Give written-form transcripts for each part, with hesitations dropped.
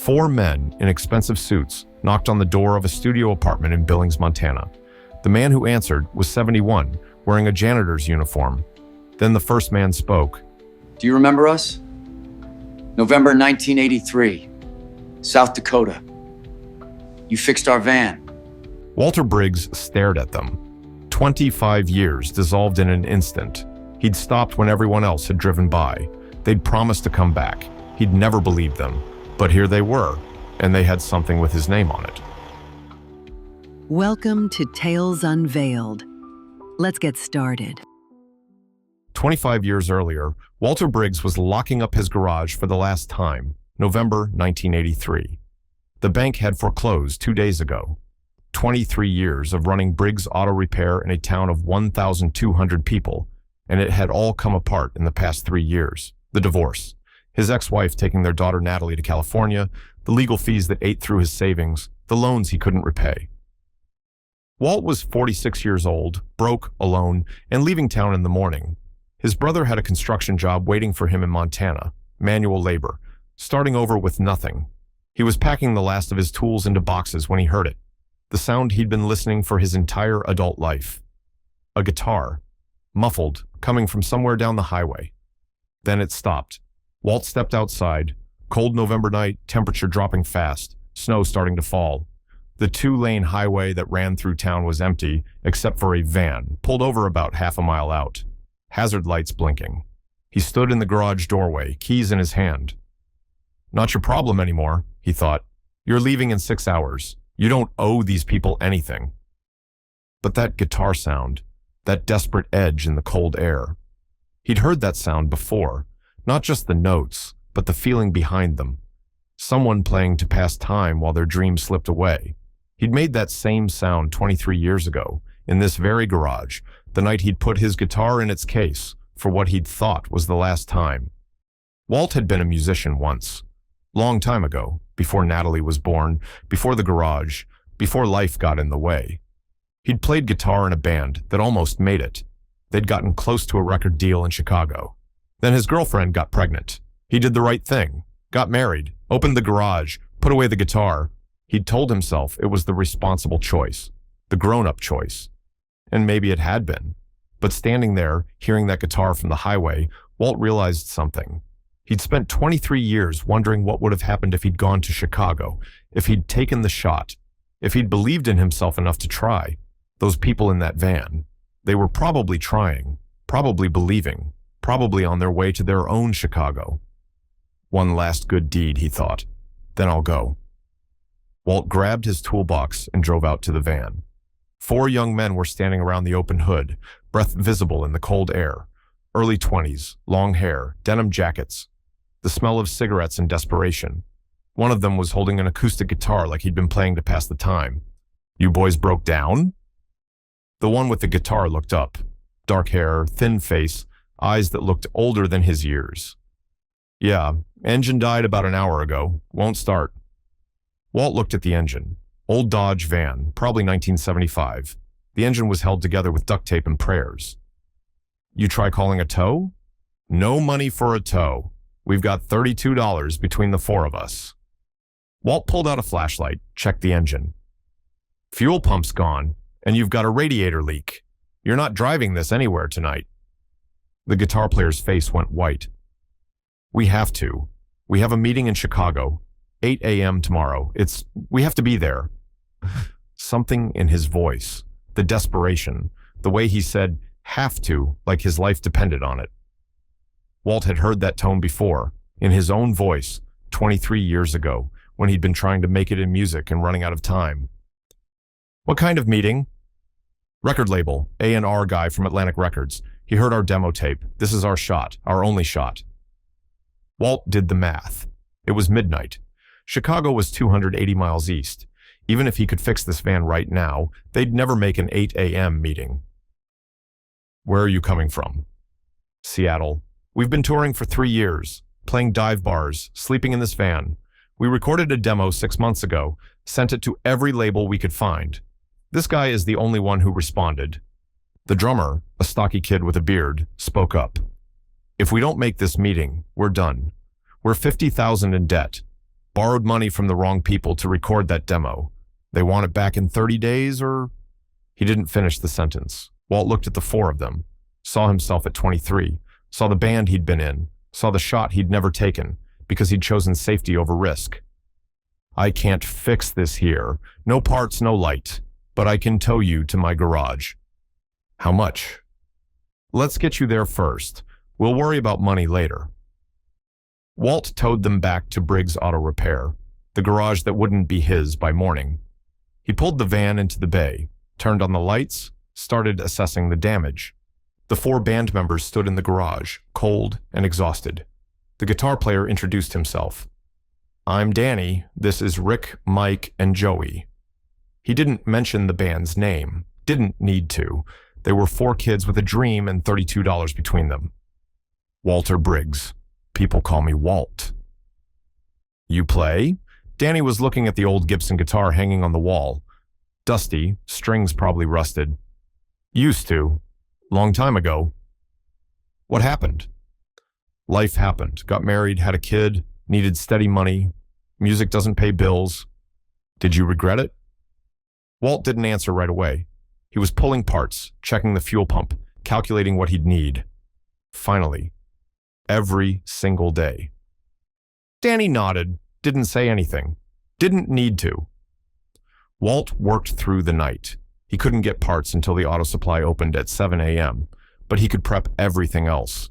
Four men in expensive suits knocked on the door of a studio apartment in Billings, Montana. The man who answered was 71, wearing a janitor's uniform. Then the first man spoke. Do you remember us? November 1983, South Dakota. You fixed our van. Walter Briggs stared at them. 25 years dissolved in an instant. He'd stopped when everyone else had driven by. They'd promised to come back. He'd never believed them. But here they were, and they had something with his name on it. Welcome to Tales Unveiled. Let's get started. 25 years earlier, Walter Briggs was locking up his garage for the last time, November 1983. The bank had foreclosed 2 days ago. 23 years of running Briggs Auto Repair in a town of 1,200 people, and it had all come apart in the past 3 years. The divorce, his ex-wife taking their daughter Natalie to California, the legal fees that ate through his savings, the loans he couldn't repay. Walt was 46 years old, broke, alone, and leaving town in the morning. His brother had a construction job waiting for him in Montana, manual labor, starting over with nothing. He was packing the last of his tools into boxes when he heard it, the sound he'd been listening for his entire adult life. A guitar, muffled, coming from somewhere down the highway. Then it stopped. Walt stepped outside. Cold November night, temperature dropping fast, snow starting to fall. The 2-lane highway that ran through town was empty, except for a van, pulled over about half a mile out. Hazard lights blinking. He stood in the garage doorway, keys in his hand. Not your problem anymore, he thought. You're leaving in 6 hours. You don't owe these people anything. But that guitar sound, that desperate edge in the cold air. He'd heard that sound before, not just the notes, but the feeling behind them. Someone playing to pass time while their dream slipped away. He'd made that same sound 23 years ago, in this very garage, the night he'd put his guitar in its case for what he'd thought was the last time. Walt had been a musician once, long time ago, before Natalie was born, before the garage, before life got in the way. He'd played guitar in a band that almost made it. They'd gotten close to a record deal in Chicago. Then his girlfriend got pregnant. He did the right thing, got married, opened the garage, put away the guitar. He'd told himself it was the responsible choice, the grown-up choice. And maybe it had been. But standing there, hearing that guitar from the highway, Walt realized something. He'd spent 23 years wondering what would have happened if he'd gone to Chicago, if he'd taken the shot, if he'd believed in himself enough to try. Those people in that van, they were probably trying, probably believing, probably on their way to their own Chicago. One last good deed, he thought. Then I'll go. Walt grabbed his toolbox and drove out to the van. 4 young men were standing around the open hood, breath visible in the cold air. Early 20s, long hair, denim jackets. The smell of cigarettes and desperation. One of them was holding an acoustic guitar like he'd been playing to pass the time. You boys broke down? The one with the guitar looked up. Dark hair, thin face, eyes that looked older than his years. Yeah, engine died about an hour ago. Won't start. Walt looked at the engine. Old Dodge van, probably 1975. The engine was held together with duct tape and prayers. You try calling a tow? No money for a tow. We've got $32 between the 4 of us. Walt pulled out a flashlight, checked the engine. Fuel pump's gone, and you've got a radiator leak. You're not driving this anywhere tonight. The guitar player's face went white. We have to. We have a meeting in Chicago. 8 a.m. tomorrow. We have to be there. Something in his voice, the desperation, the way he said, have to, like his life depended on it. Walt had heard that tone before, in his own voice, 23 years ago, when he'd been trying to make it in music and running out of time. What kind of meeting? Record label, A&R guy from Atlantic Records. He heard our demo tape. This is our shot, our only shot. Walt did the math. It was midnight. Chicago was 280 miles east. Even if he could fix this van right now, they'd never make an 8 a.m. meeting. Where are you coming from? Seattle. We've been touring for 3 years, playing dive bars, sleeping in this van. We recorded a demo 6 months ago, sent it to every label we could find. This guy is the only one who responded. The drummer, a stocky kid with a beard, spoke up. If we don't make this meeting, we're done. We're $50,000 in debt. Borrowed money from the wrong people to record that demo. They want it back in 30 days or... He didn't finish the sentence. Walt looked at the four of them, saw himself at 23, saw the band he'd been in, saw the shot he'd never taken because he'd chosen safety over risk. I can't fix this here. No parts, no light. But I can tow you to my garage. How much? Let's get you there first. We'll worry about money later. Walt towed them back to Briggs Auto Repair, the garage that wouldn't be his by morning. He pulled the van into the bay, turned on the lights, started assessing the damage. The four band members stood in the garage, cold and exhausted. The guitar player introduced himself. I'm Danny. This is Rick, Mike, and Joey. He didn't mention the band's name. Didn't need to. They were four kids with a dream and $32 between them. Walter Briggs. People call me Walt. You play? Danny was looking at the old Gibson guitar hanging on the wall. Dusty, strings probably rusted. Used to. Long time ago. What happened? Life happened. Got married, had a kid, needed steady money. Music doesn't pay bills. Did you regret it? Walt didn't answer right away. He was pulling parts, checking the fuel pump, calculating what he'd need. Finally, every single day. Danny nodded, didn't say anything. Didn't need to. Walt worked through the night. He couldn't get parts until the auto supply opened at 7 a.m., but he could prep everything else.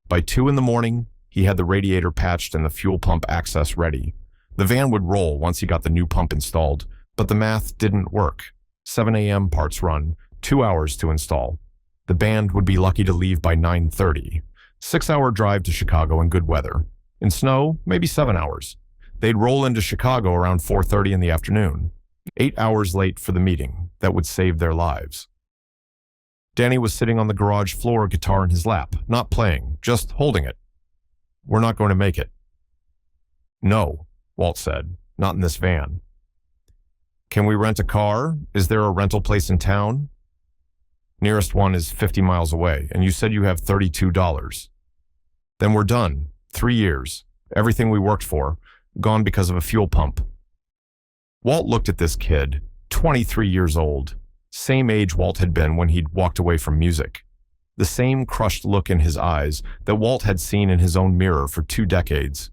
By 2 in the morning, he had the radiator patched and the fuel pump access ready. The van would roll once he got the new pump installed, but the math didn't work. 7 a.m. parts run, 2 hours to install. The band would be lucky to leave by 9:30. 6-hour drive to Chicago in good weather. In snow, maybe 7 hours. They'd roll into Chicago around 4:30 in the afternoon. 8 hours late for the meeting that would save their lives. Danny was sitting on the garage floor, guitar in his lap, not playing, just holding it. We're not going to make it. No, Walt said, not in this van. Can we rent a car? Is there a rental place in town? Nearest one is 50 miles away, and you said you have $32. Then we're done. 3 years. Everything we worked for, gone because of a fuel pump. Walt looked at this kid, 23 years old, same age Walt had been when he'd walked away from music. The same crushed look in his eyes that Walt had seen in his own mirror for 2 decades.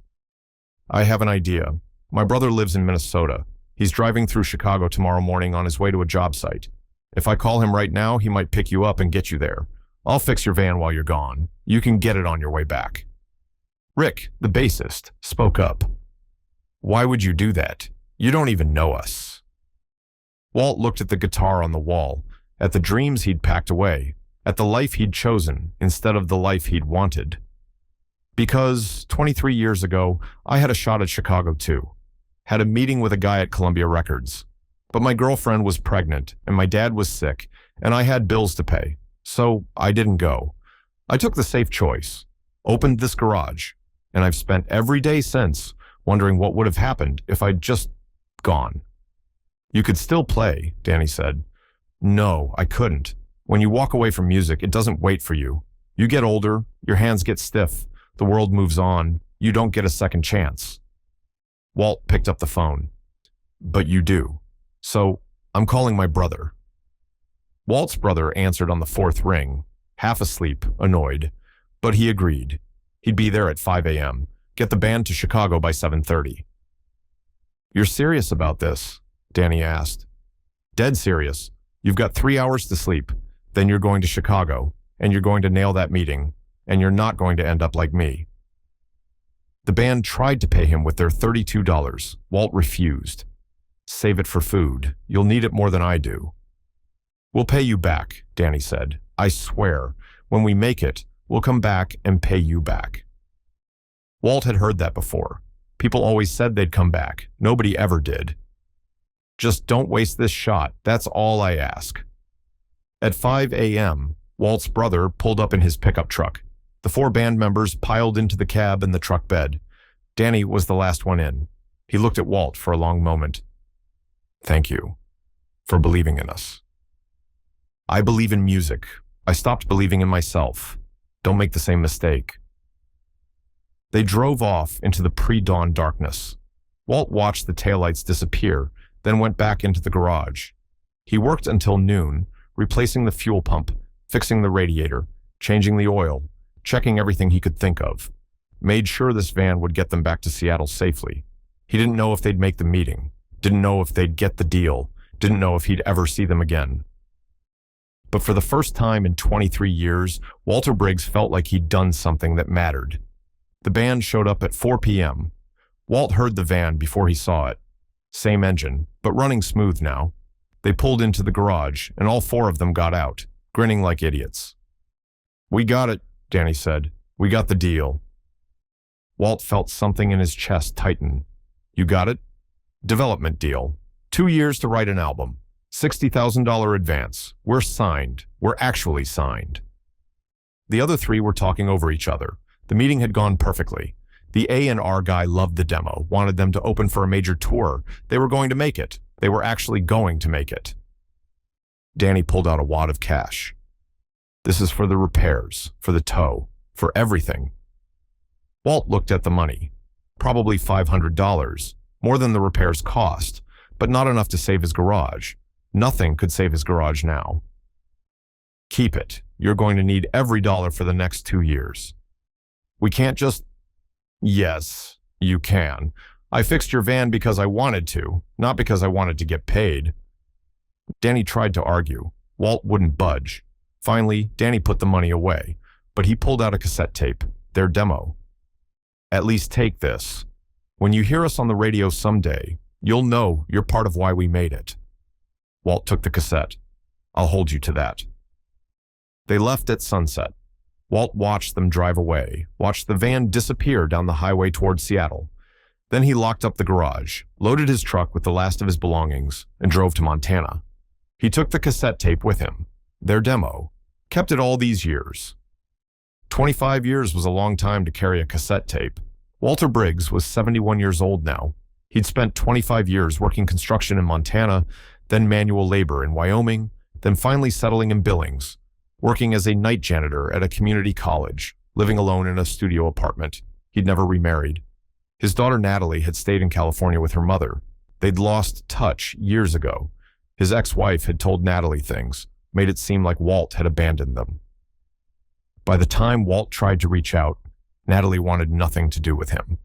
I have an idea. My brother lives in Minnesota. He's driving through Chicago tomorrow morning on his way to a job site. If I call him right now, he might pick you up and get you there. I'll fix your van while you're gone. You can get it on your way back. Rick, the bassist, spoke up. Why would you do that? You don't even know us. Walt looked at the guitar on the wall, at the dreams he'd packed away, at the life he'd chosen instead of the life he'd wanted. Because 23 years ago, I had a shot at Chicago too. Had a meeting with a guy at Columbia Records. But my girlfriend was pregnant, and my dad was sick, and I had bills to pay. So I didn't go. I took the safe choice, opened this garage, and I've spent every day since wondering what would have happened if I'd just gone. You could still play, Danny said. No, I couldn't. When you walk away from music, it doesn't wait for you. You get older, your hands get stiff, the world moves on, you don't get a second chance. Walt picked up the phone. But you do. So, I'm calling my brother. Walt's brother answered on the 4th ring, half asleep, annoyed, but he agreed. He'd be there at 5 a.m., get the band to Chicago by 7:30. You're serious about this? Danny asked. Dead serious. You've got 3 hours to sleep, then you're going to Chicago, and you're going to nail that meeting, and you're not going to end up like me. The band tried to pay him with their $32. Walt refused. Save it for food. You'll need it more than I do. We'll pay you back, Danny said. I swear, when we make it, we'll come back and pay you back. Walt had heard that before. People always said they'd come back. Nobody ever did. Just don't waste this shot. That's all I ask. At 5 a.m., Walt's brother pulled up in his pickup truck. The 4 band members piled into the cab and the truck bed. Danny was the last one in. He looked at Walt for a long moment. Thank you for believing in us. I believe in music. I stopped believing in myself. Don't make the same mistake. They drove off into the pre-dawn darkness. Walt watched the taillights disappear, then went back into the garage. He worked until noon, replacing the fuel pump, fixing the radiator, changing the oil, checking everything he could think of. Made sure this van would get them back to Seattle safely. He didn't know if they'd make the meeting, didn't know if they'd get the deal, didn't know if he'd ever see them again. But for the first time in 23 years, Walter Briggs felt like he'd done something that mattered. The band showed up at 4 p.m. Walt heard the van before he saw it. Same engine, but running smooth now. They pulled into the garage, and all four of them got out, grinning like idiots. "We got it," Danny said. "We got the deal." Walt felt something in his chest tighten. "You got it?" "Development deal. 2 years to write an album. $60,000 advance. We're signed. We're actually signed." The other three were talking over each other. The meeting had gone perfectly. The A&R guy loved the demo, wanted them to open for a major tour. They were going to make it. They were actually going to make it. Danny pulled out a wad of cash. "This is for the repairs, for the tow, for everything." Walt looked at the money. Probably $500, more than the repairs cost, but not enough to save his garage. Nothing could save his garage now. "Keep it. You're going to need every dollar for the next 2 years. We can't just..." "Yes, you can. I fixed your van because I wanted to, not because I wanted to get paid." Danny tried to argue. Walt wouldn't budge. Finally, Danny put the money away, but he pulled out a cassette tape, their demo. "At least take this. When you hear us on the radio someday, you'll know you're part of why we made it." Walt took the cassette. "I'll hold you to that." They left at sunset. Walt watched them drive away, watched the van disappear down the highway toward Seattle. Then he locked up the garage, loaded his truck with the last of his belongings, and drove to Montana. He took the cassette tape with him, their demo, kept it all these years. 25 years was a long time to carry a cassette tape. Walter Briggs was 71 years old now. He'd spent 25 years working construction in Montana, then manual labor in Wyoming, then finally settling in Billings, working as a night janitor at a community college, living alone in a studio apartment. He'd never remarried. His daughter Natalie had stayed in California with her mother. They'd lost touch years ago. His ex-wife had told Natalie things, made it seem like Walt had abandoned them. By the time Walt tried to reach out, Natalie wanted nothing to do with him.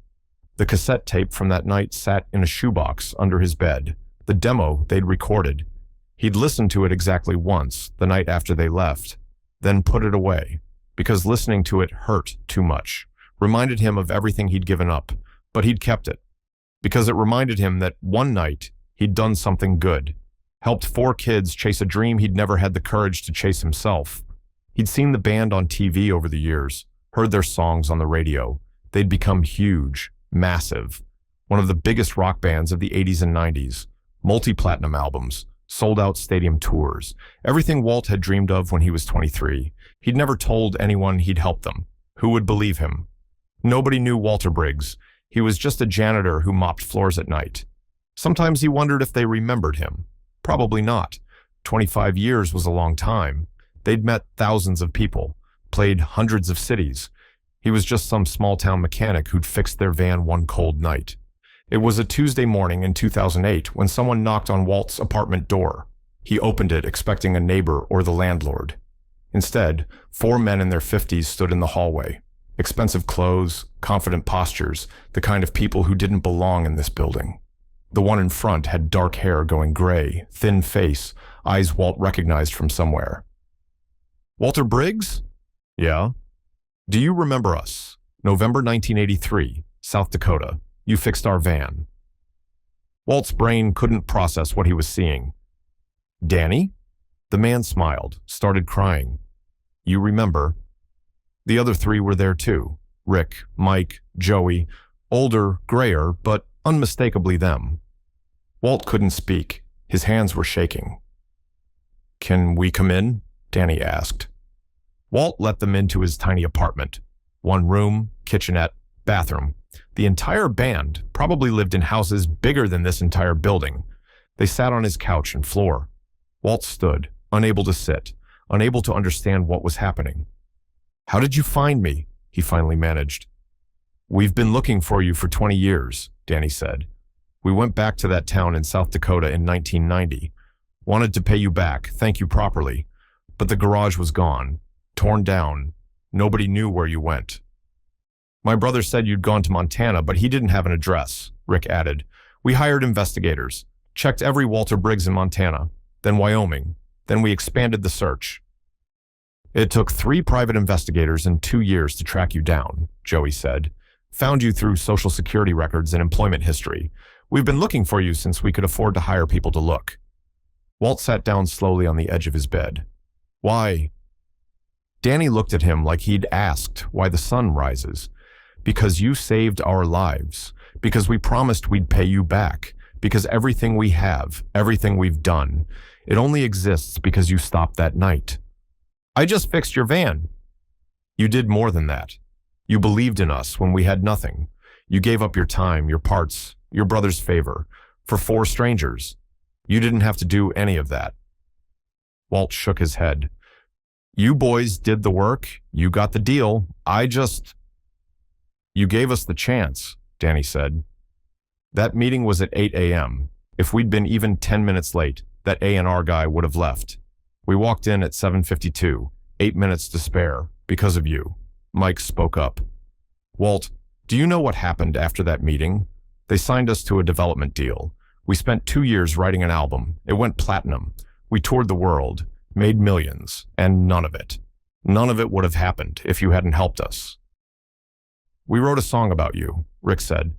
The cassette tape from that night sat in a shoebox under his bed, the demo they'd recorded. He'd listened to it exactly once, the night after they left, then put it away, because listening to it hurt too much, reminded him of everything he'd given up, but he'd kept it, because it reminded him that one night he'd done something good, helped 4 kids chase a dream he'd never had the courage to chase himself. He'd seen the band on TV over the years, heard their songs on the radio. They'd become huge, massive, one of the biggest rock bands of the 80s and 90s, multi-platinum albums, sold-out stadium tours, everything Walt had dreamed of when he was 23. He'd never told anyone he'd helped them. Who would believe him? Nobody knew Walter Briggs. He was just a janitor who mopped floors at night. Sometimes he wondered if they remembered him. Probably not. 25 years was a long time. They'd met thousands of people, played hundreds of cities. He was just some small-town mechanic who'd fixed their van one cold night. It was a Tuesday morning in 2008 when someone knocked on Walt's apartment door. He opened it expecting a neighbor or the landlord. Instead, 4 men in their 50s stood in the hallway. Expensive clothes, confident postures, the kind of people who didn't belong in this building. The one in front had dark hair going gray, thin face, eyes Walt recognized from somewhere. "Walter Briggs?" "Yeah." "Do you remember us? November 1983, South Dakota. You fixed our van." Walt's brain couldn't process what he was seeing. "Danny?" The man smiled, started crying. "You remember." The other 3 were there too. Rick, Mike, Joey, older, grayer, but unmistakably them. Walt couldn't speak. His hands were shaking. "Can we come in?" Danny asked. Walt let them into his tiny apartment. 1 room, kitchenette, bathroom. The entire band probably lived in houses bigger than this entire building. They sat on his couch and floor. Walt stood, unable to sit, unable to understand what was happening. "How did you find me?" he finally managed. "We've been looking for you for 20 years, Danny said. We went back to that town in South Dakota in 1990. Wanted to pay you back, thank you properly. But the garage was gone, torn down. Nobody knew where you went. My brother said you'd gone to Montana, but he didn't have an address, Rick added. We hired investigators, checked every Walter Briggs in Montana, then Wyoming, then we expanded the search. It took 3 private investigators and 2 years to track you down, Joey said. Found you through Social Security records and employment history. We've been looking for you since we could afford to hire people to look. Walt sat down slowly on the edge of his bed. Why? Danny looked at him like he'd asked why the sun rises. Because you saved our lives. Because we promised we'd pay you back. Because everything we have, everything we've done, it only exists because you stopped that night. I just fixed your van. You did more than that. You believed in us when we had nothing. You gave up your time, your parts, your brother's favor, for 4 strangers. You didn't have to do any of that. Walt shook his head. You boys did the work. You got the deal. You gave us the chance, Danny said. That meeting was at 8 a.m. If we'd been even 10 minutes late, that A&R guy would have left. We walked in at 7:52, 8 minutes to spare, because of you. Mike spoke up. Walt, do you know what happened after that meeting? They signed us to a development deal. We spent 2 years writing an album. It went platinum. We toured the world, made millions, and none of it. None of it would have happened if you hadn't helped us. We wrote a song about you, Rick said.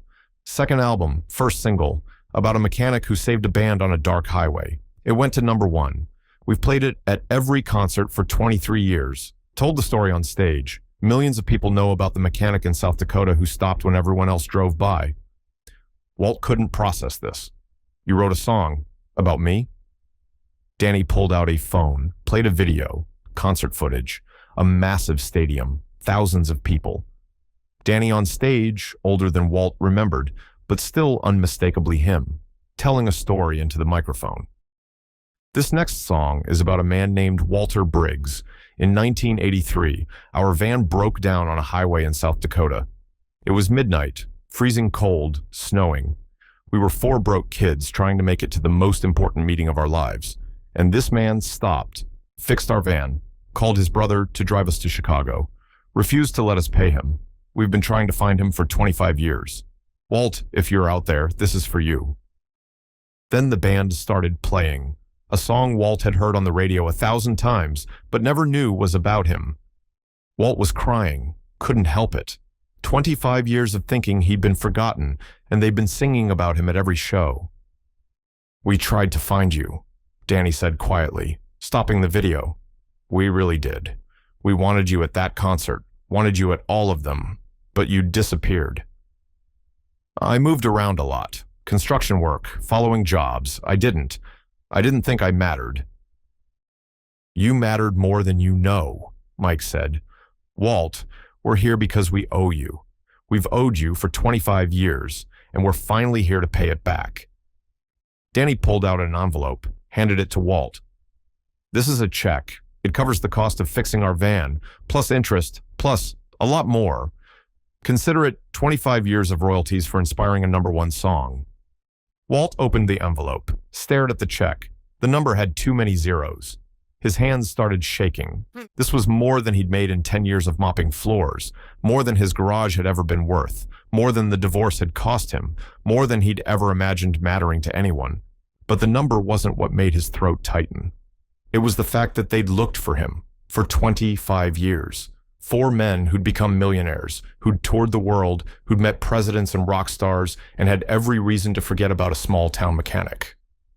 Second album, first single, about a mechanic who saved a band on a dark highway. It went to #1. We've played it at every concert for 23 years. Told the story on stage. Millions of people know about the mechanic in South Dakota who stopped when everyone else drove by. Walt couldn't process this. You wrote a song about me? Danny pulled out a phone, played a video, concert footage, a massive stadium, thousands of people. Danny on stage, older than Walt, remembered, but still unmistakably him, telling a story into the microphone. This next song is about a man named Walter Briggs. In 1983, our van broke down on a highway in South Dakota. It was midnight, freezing cold, snowing. We were 4 broke kids trying to make it to the most important meeting of our lives. And this man stopped, fixed our van, called his brother to drive us to Chicago, refused to let us pay him. We've been trying to find him for 25 years. Walt, if you're out there, this is for you. Then the band started playing, a song Walt had heard on the radio 1,000 times, but never knew was about him. Walt was crying, couldn't help it. 25 years of thinking he'd been forgotten, and they'd been singing about him at every show. We tried to find you, Danny said quietly, stopping the video. We really did. We wanted you at that concert, wanted you at all of them, but you disappeared. I moved around a lot. Construction work, following jobs. I didn't think I mattered. You mattered more than you know, Mike said. Walt, we're here because we owe you. We've owed you for 25 years, and we're finally here to pay it back. Danny pulled out an envelope, handed it to Walt. This is a check. It covers the cost of fixing our van, plus interest, plus a lot more. Consider it 25 years of royalties for inspiring a #1 song. Walt opened the envelope, stared at the check. The number had too many zeros. His hands started shaking. This was more than he'd made in 10 years of mopping floors, more than his garage had ever been worth, more than the divorce had cost him, more than he'd ever imagined mattering to anyone. But the number wasn't what made his throat tighten. It was the fact that they'd looked for him for 25 years. 4 men who'd become millionaires, who'd toured the world, who'd met presidents and rock stars, and had every reason to forget about a small-town mechanic.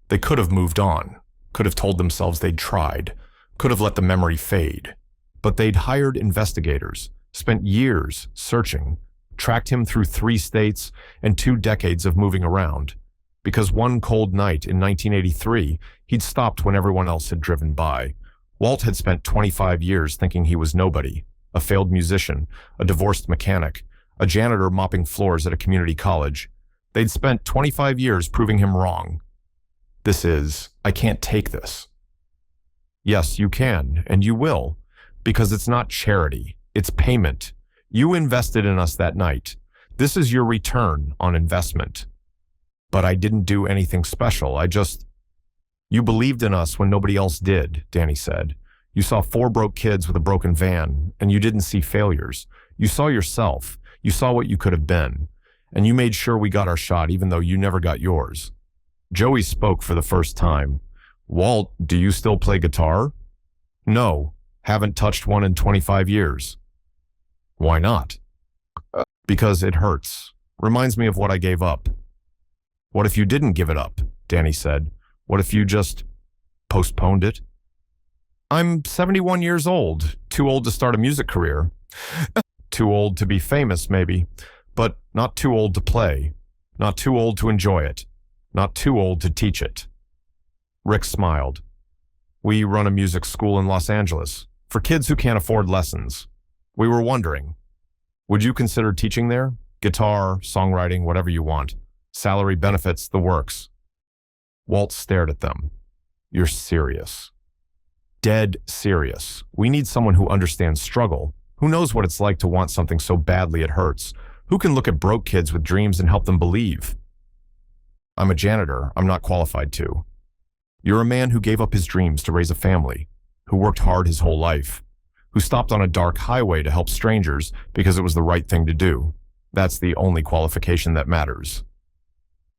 They could have moved on, could have told themselves they'd tried, could have let the memory fade. But they'd hired investigators, spent years searching, tracked him through 3 states and 2 decades of moving around. Because one cold night in 1983, he'd stopped when everyone else had driven by. Walt had spent 25 years thinking he was nobody, a failed musician, a divorced mechanic, a janitor mopping floors at a community college. They'd spent 25 years proving him wrong. I can't take this. Yes, you can, and you will, because it's not charity, it's payment. You invested in us that night. This is your return on investment. But I didn't do anything special. You believed in us when nobody else did, Danny said. You saw 4 broke kids with a broken van, and you didn't see failures. You saw yourself. You saw what you could have been. And you made sure we got our shot, even though you never got yours. Joey spoke for the first time. Walt, do you still play guitar? No, haven't touched one in 25 years. Why not? Because it hurts. Reminds me of what I gave up. What if you didn't give it up? Danny said. What if you just postponed it? I'm 71 years old, too old to start a music career. Too old to be famous, maybe, but not too old to play, not too old to enjoy it, not too old to teach it. Rick smiled. We run a music school in Los Angeles for kids who can't afford lessons. We were wondering, would you consider teaching there? Guitar, songwriting, whatever you want. Salary, benefits, the works. Walt stared at them. You're serious. Dead serious. We need someone who understands struggle, who knows what it's like to want something so badly it hurts, who can look at broke kids with dreams and help them believe. I'm a janitor. I'm not qualified to. You're a man who gave up his dreams to raise a family, who worked hard his whole life, who stopped on a dark highway to help strangers because it was the right thing to do. That's the only qualification that matters.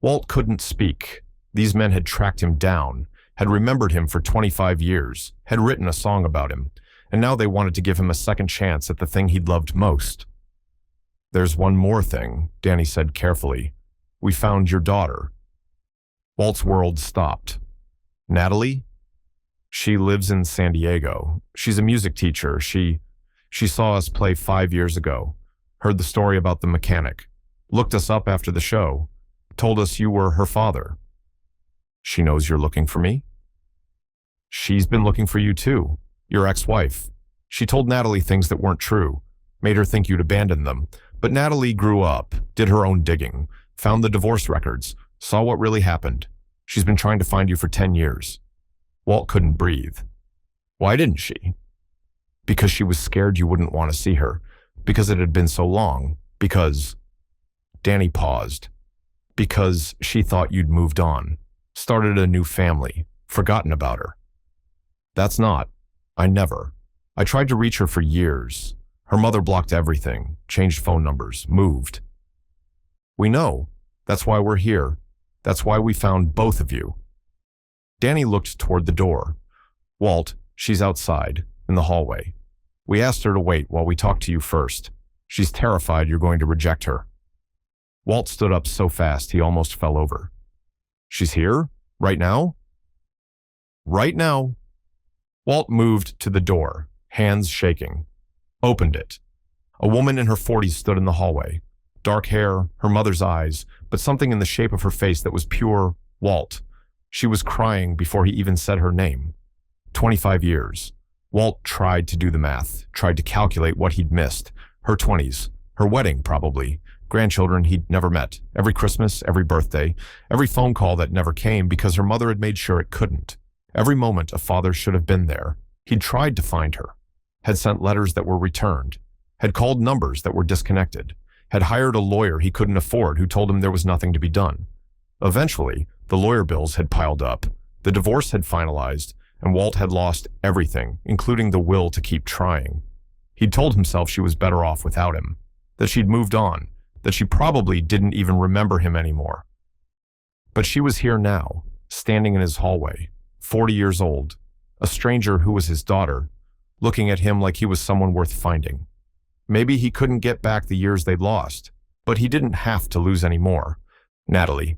Walt couldn't speak. These men had tracked him down, had remembered him for 25 years, had written a song about him, and now they wanted to give him a second chance at the thing he'd loved most. There's one more thing, Danny said carefully. We found your daughter. Walt's world stopped. Natalie? She lives in San Diego. She's a music teacher. She saw us play 5 years ago, heard the story about the mechanic, looked us up after the show, told us you were her father. She knows you're looking for me? She's been looking for you too, your ex-wife. She told Natalie things that weren't true, made her think you'd abandoned them. But Natalie grew up, did her own digging, found the divorce records, saw what really happened. She's been trying to find you for 10 years. Walt couldn't breathe. Why didn't she? Because she was scared you wouldn't want to see her, because it had been so long, because... Danny paused. Because she thought you'd moved on, started a new family, forgotten about her. That's not. I never. I tried to reach her for years. Her mother blocked everything, changed phone numbers, moved. We know. That's why we're here. That's why we found both of you. Danny looked toward the door. Walt, she's outside, in the hallway. We asked her to wait while we talked to you first. She's terrified you're going to reject her. Walt stood up so fast he almost fell over. She's here? Right now? Right now. Walt moved to the door, hands shaking. Opened it. A woman in her 40s stood in the hallway. Dark hair, her mother's eyes, but something in the shape of her face that was pure Walt. She was crying before he even said her name. 25 years. Walt tried to do the math, tried to calculate what he'd missed. Her 20s, her wedding probably, grandchildren he'd never met, every Christmas, every birthday, every phone call that never came because her mother had made sure it couldn't. Every moment a father should have been there. He'd tried to find her, had sent letters that were returned, had called numbers that were disconnected, had hired a lawyer he couldn't afford who told him there was nothing to be done. Eventually, the lawyer bills had piled up, the divorce had finalized, and Walt had lost everything, including the will to keep trying. He'd told himself she was better off without him, that she'd moved on, that she probably didn't even remember him anymore. But she was here now, standing in his hallway, 40 years old, a stranger who was his daughter, looking at him like he was someone worth finding. Maybe he couldn't get back the years they'd lost, but he didn't have to lose any more. Natalie.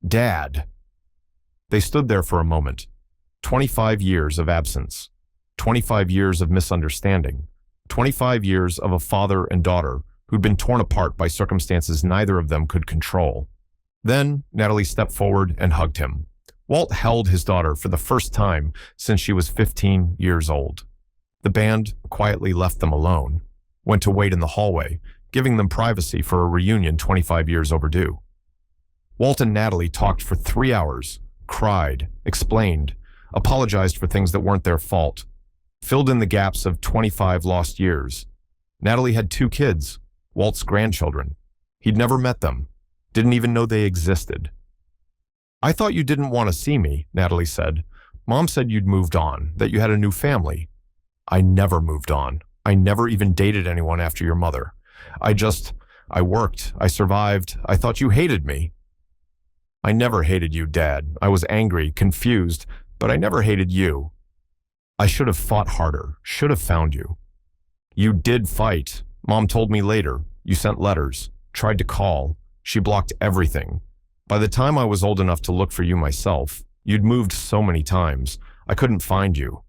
Dad. They stood there for a moment. 25 years of absence. 25 years of misunderstanding. 25 years of a father and daughter who'd been torn apart by circumstances neither of them could control. Then Natalie stepped forward and hugged him. Walt held his daughter for the first time since she was 15 years old. The band quietly left them alone, went to wait in the hallway, giving them privacy for a reunion 25 years overdue. Walt and Natalie talked for 3 hours, cried, explained, apologized for things that weren't their fault, filled in the gaps of 25 lost years. Natalie had 2 kids, Walt's grandchildren. He'd never met them, didn't even know they existed. I thought you didn't want to see me, Natalie said. Mom said you'd moved on, that you had a new family. I never moved on. I never even dated anyone after your mother. I worked. I survived. I thought you hated me. I never hated you, Dad. I was angry, confused, but I never hated you. I should have fought harder, should have found you. You did fight. Mom told me later. You sent letters, tried to call. She blocked everything. By the time I was old enough to look for you myself, you'd moved so many times, I couldn't find you.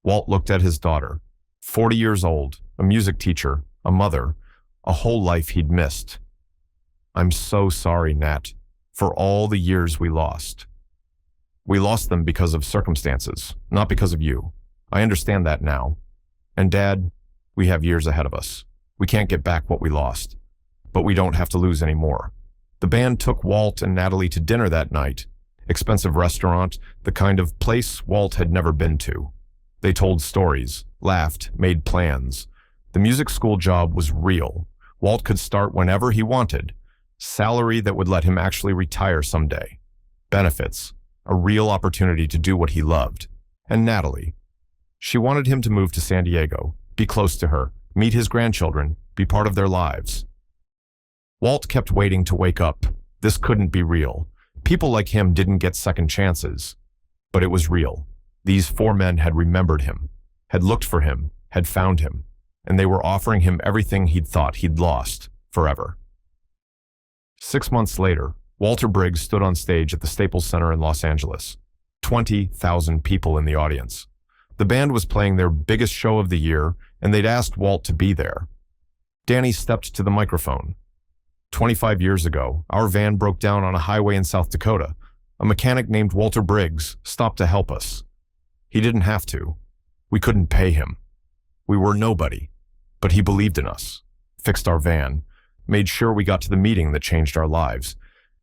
Walt looked at his daughter, 40 years old, a music teacher, a mother, a whole life he'd missed. I'm so sorry, Nat, for all the years we lost. We lost them because of circumstances, not because of you. I understand that now. And Dad, we have years ahead of us. We can't get back what we lost, but we don't have to lose any more. The band took Walt and Natalie to dinner that night. Expensive restaurant, the kind of place Walt had never been to. They told stories, laughed, made plans. The music school job was real. Walt could start whenever he wanted. Salary that would let him actually retire someday. Benefits, a real opportunity to do what he loved. And Natalie. She wanted him to move to San Diego, be close to her, meet his grandchildren, be part of their lives. Walt kept waiting to wake up. This couldn't be real. People like him didn't get second chances. But it was real. These four men had remembered him, had looked for him, had found him, and they were offering him everything he'd thought he'd lost forever. 6 months later, Walter Briggs stood on stage at the Staples Center in Los Angeles. 20,000 people in the audience. The band was playing their biggest show of the year, and they'd asked Walt to be there. Danny stepped to the microphone. 25 years ago, our van broke down on a highway in South Dakota. A mechanic named Walter Briggs stopped to help us. He didn't have to. We couldn't pay him. We were nobody. But he believed in us, fixed our van, made sure we got to the meeting that changed our lives,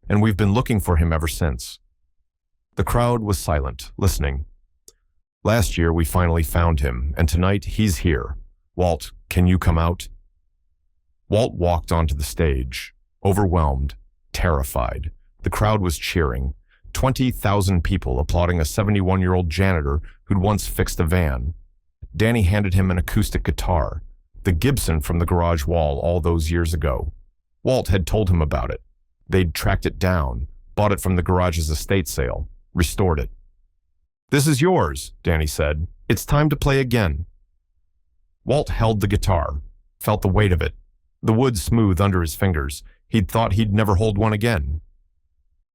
and we've been looking for him ever since. The crowd was silent, listening. Last year, we finally found him, and tonight he's here. Walt, can you come out? Walt walked onto the stage, overwhelmed, terrified. The crowd was cheering. 20,000 people applauding a 71-year-old janitor who'd once fixed a van. Danny handed him an acoustic guitar, the Gibson from the garage wall all those years ago. Walt had told him about it. They'd tracked it down, bought it from the garage's estate sale, restored it. "This is yours," Danny said. "It's time to play again." Walt held the guitar, felt the weight of it, the wood smooth under his fingers. He'd thought he'd never hold one again.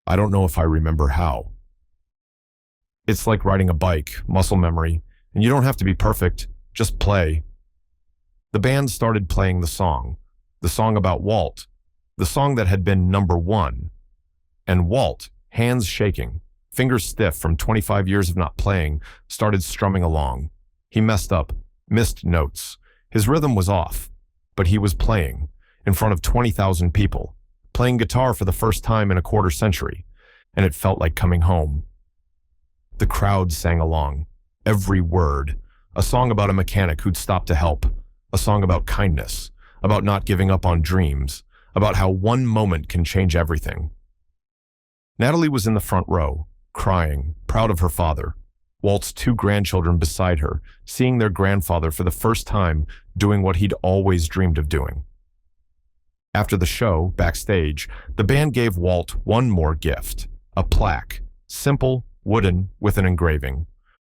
I don't know if I remember how. It's like riding a bike, muscle memory, and you don't have to be perfect, just play. The band started playing the song about Walt, the song that had been #1. And Walt, hands shaking, fingers stiff from 25 years of not playing, started strumming along. He messed up, missed notes. His rhythm was off, but he was playing, in front of 20,000 people, playing guitar for the first time in a quarter century, and it felt like coming home. The crowd sang along, every word, a song about a mechanic who'd stopped to help, a song about kindness, about not giving up on dreams, about how one moment can change everything. Natalie was in the front row, crying, proud of her father. Walt's 2 grandchildren beside her, seeing their grandfather for the first time doing what he'd always dreamed of doing. After the show, backstage, the band gave Walt one more gift, a plaque, simple, wooden, with an engraving.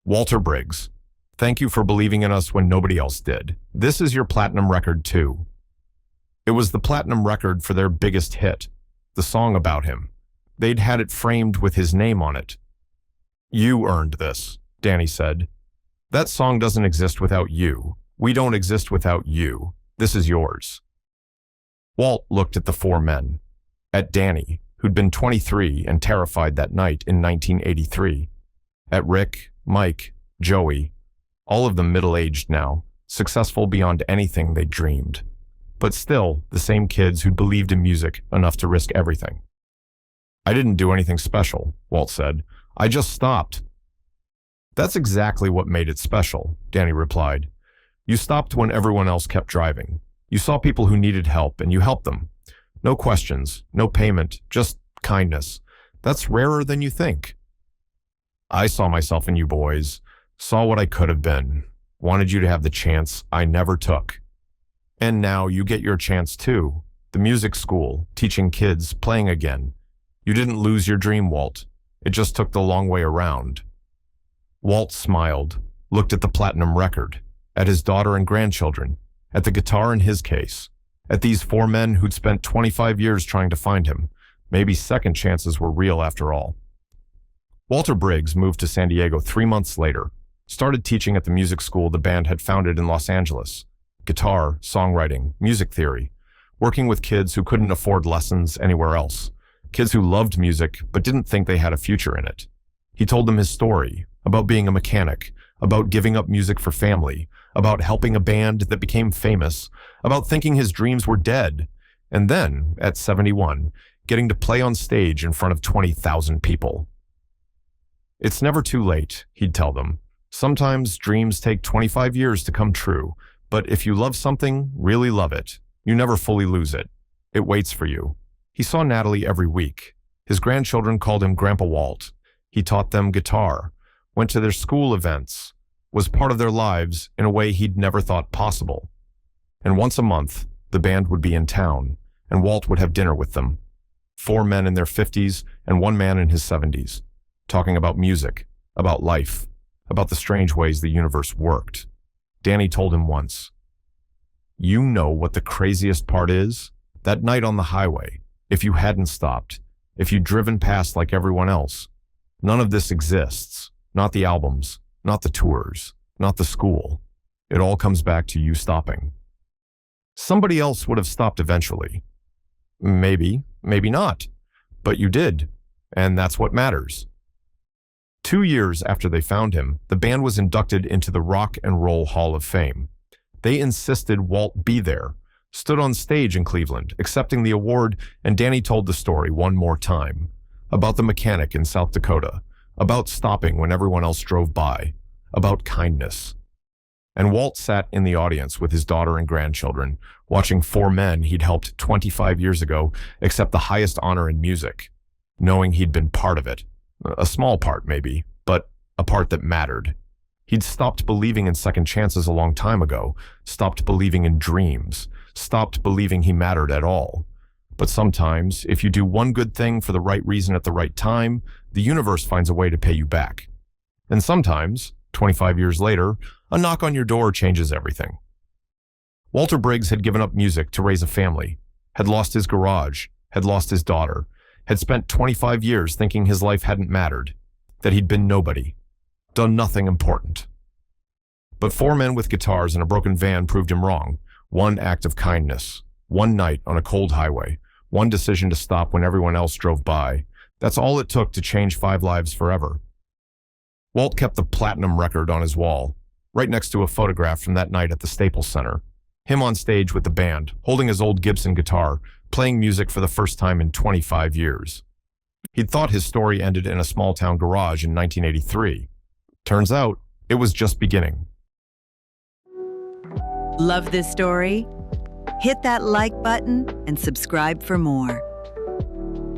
Walter Briggs, thank you for believing in us when nobody else did. This is your platinum record too. It was the platinum record for their biggest hit, the song about him. They'd had it framed with his name on it. You earned this, Danny said. That song doesn't exist without you. We don't exist without you. This is yours. Walt looked at the 4 men, at Danny, who'd been 23 and terrified that night in 1983, at Rick, Mike, Joey, all of them middle-aged now, successful beyond anything they dreamed, but still the same kids who'd believed in music enough to risk everything. I didn't do anything special, Walt said. I just stopped. That's exactly what made it special, Danny replied. You stopped when everyone else kept driving. You saw people who needed help and you helped them. No questions, no payment, just kindness. That's rarer than you think. I saw myself in you boys, saw what I could have been, wanted you to have the chance I never took. And now you get your chance too. The music school, teaching kids, playing again. You didn't lose your dream, Walt. It just took the long way around. Walt smiled, looked at the platinum record, at his daughter and grandchildren, at the guitar in his case, at these 4 men who'd spent 25 years trying to find him. Maybe second chances were real after all. Walter Briggs moved to San Diego 3 months later, started teaching at the music school the band had founded in Los Angeles. Guitar, songwriting, music theory, working with kids who couldn't afford lessons anywhere else, kids who loved music but didn't think they had a future in it. He told them his story, about being a mechanic, about giving up music for family, about helping a band that became famous, about thinking his dreams were dead, and then, at 71, getting to play on stage in front of 20,000 people. It's never too late, he'd tell them. Sometimes dreams take 25 years to come true, but if you love something, really love it, you never fully lose it. It waits for you. He saw Natalie every week. His grandchildren called him Grandpa Walt. He taught them guitar, went to their school events, was part of their lives in a way he'd never thought possible. And once a month, the band would be in town, and Walt would have dinner with them. 4 men in their 50s and 1 man in his 70s, talking about music, about life, about the strange ways the universe worked. Danny told him once, "You know what the craziest part is? That night on the highway, if you hadn't stopped, if you'd driven past like everyone else, none of this exists. Not the albums, not the tours, not the school. It all comes back to you stopping." Somebody else would have stopped eventually. Maybe, maybe not. But you did, and that's what matters. 2 years after they found him, the band was inducted into the Rock and Roll Hall of Fame. They insisted Walt be there, stood on stage in Cleveland, accepting the award, and Danny told the story one more time, about the mechanic in South Dakota, about stopping when everyone else drove by, about kindness. And Walt sat in the audience with his daughter and grandchildren, watching 4 men he'd helped 25 years ago accept the highest honor in music, knowing he'd been part of it. A small part, maybe, but a part that mattered. He'd stopped believing in second chances a long time ago, stopped believing in dreams, stopped believing he mattered at all. But sometimes, if you do one good thing for the right reason at the right time, the universe finds a way to pay you back. And sometimes, 25 years later, a knock on your door changes everything. Walter Briggs had given up music to raise a family, had lost his garage, had lost his daughter, had spent 25 years thinking his life hadn't mattered, that he'd been nobody, done nothing important. But 4 men with guitars and a broken van proved him wrong. One act of kindness, one night on a cold highway, one decision to stop when everyone else drove by. That's all it took to change 5 lives forever. Walt kept the platinum record on his wall, right next to a photograph from that night at the Staples Center. Him on stage with the band, holding his old Gibson guitar, playing music for the first time in 25 years. He'd thought his story ended in a small-town garage in 1983. Turns out, it was just beginning. Love this story? Hit that like button and subscribe for more.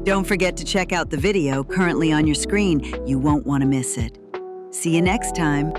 Don't forget to check out the video currently on your screen. You won't want to miss it. See you next time.